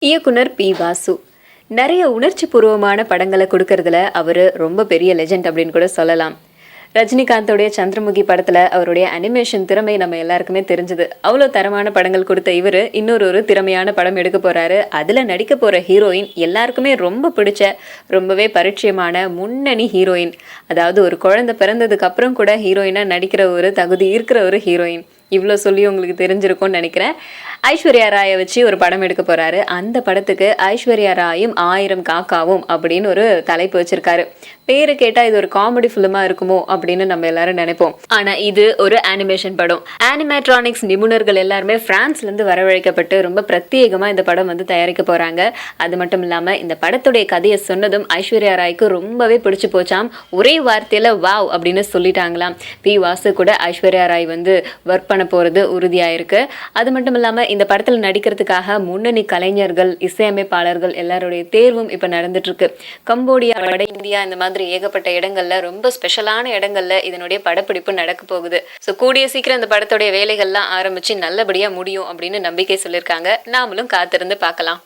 இயக்குனர் பி. வாசு. நெறைய உணர்ச்சிபூர்வமான படங்கள குடுக்கறதுல அவரு ரொம்ப பெரிய லெஜெண்ட் அப்படின்னு கூட சொல்லலாம். ரஜினிகாந்தோடைய சந்திரமுகி படத்துல அவருடைய அனிமேஷன் திறமை நம்ம எல்லாருக்குமே தெரிஞ்சது. அவ்ளோ தரமான படங்கள் குடுத்த இவரு, இன்னொரு திறமையான படம் எடுக்க போறாரு. அதுல நடிக்க போற ஹீரோயின் எல்லாருக்குமே ரொம்ப பிடிச்ச, ரொம்பவே பரிட்சயமான முன்னணி ஹீரோயின். அதாவது ஒரு குழந்தை பிறந்ததுக்கு அப்புறம் கூட ஹீரோயினா நடிக்கிற ஒரு தகுதி இருக்கிற ஒரு ஹீரோயின். இவ்ளோ சொல்லி உங்களுக்கு தெரிஞ்சிருக்கும்னு நெனைக்கிறேன். ஐஸ்வர்யா ராய வச்சு ஒரு படம் எடுக்க போறாரு. அந்த படத்துக்கு ஐஸ்வர்யா ராயும் 1000 காக்காவும் அப்படின்னு ஒரு தலைப்பு வச்சிருக்காரு. பேரு கேட்டா இது ஒரு காமெடி ஃபிலிமா இருக்குமோ அப்படின்னு நம்ம எல்லாரும் நினைப்போம். ஆனா இது ஒரு அனிமேஷன் படம். அனிமேட்ரானிக்ஸ் நிபுணர்கள் எல்லாருமே பிரான்ஸ்ல இருந்து வரவழைக்கப்பட்டு ரொம்ப பிரத்யேகமா இந்த படம் வந்து தயாரிக்க போறாங்க. அது மட்டும் இல்லாம இந்த படத்துடைய கதையை சொன்னதும் ஐஸ்வர்யா ராய்க்கு ரொம்பவே பிடிச்சு போச்சாம். ஒரே வார்த்தையில வாவ் அப்படின்னு சொல்லிட்டாங்களாம். பி. வாசு கூட ஐஸ்வர்யா ராய் வந்து ஒர்க் பண்ண போறது உறுதியாயிருக்கு. அது மட்டும் இல்லாம இந்த படத்துல நடிக்கிறதுக்காக முன்னணி கலைஞர்கள், இசையமைப்பாளர்கள் எல்லாருடைய தேர்வும் இப்ப நடந்துட்டு இருக்கு. கம்போடியா, வட இந்தியா இந்த மாதிரி ஏகப்பட்ட இடங்கள்ல ரொம்ப ஸ்பெஷலான இடங்கள்ல இதனுடைய படப்பிடிப்பு நடக்க போகுது. சோ கூடிய சீக்கிரம் இந்த படத்துடைய வேலைகள்லாம் ஆரம்பிச்சு நல்லபடியா முடியும் அப்படின்னு நம்பிக்கை சொல்லியிருக்காங்க. நாமளும் காத்திருந்து பார்க்கலாம்.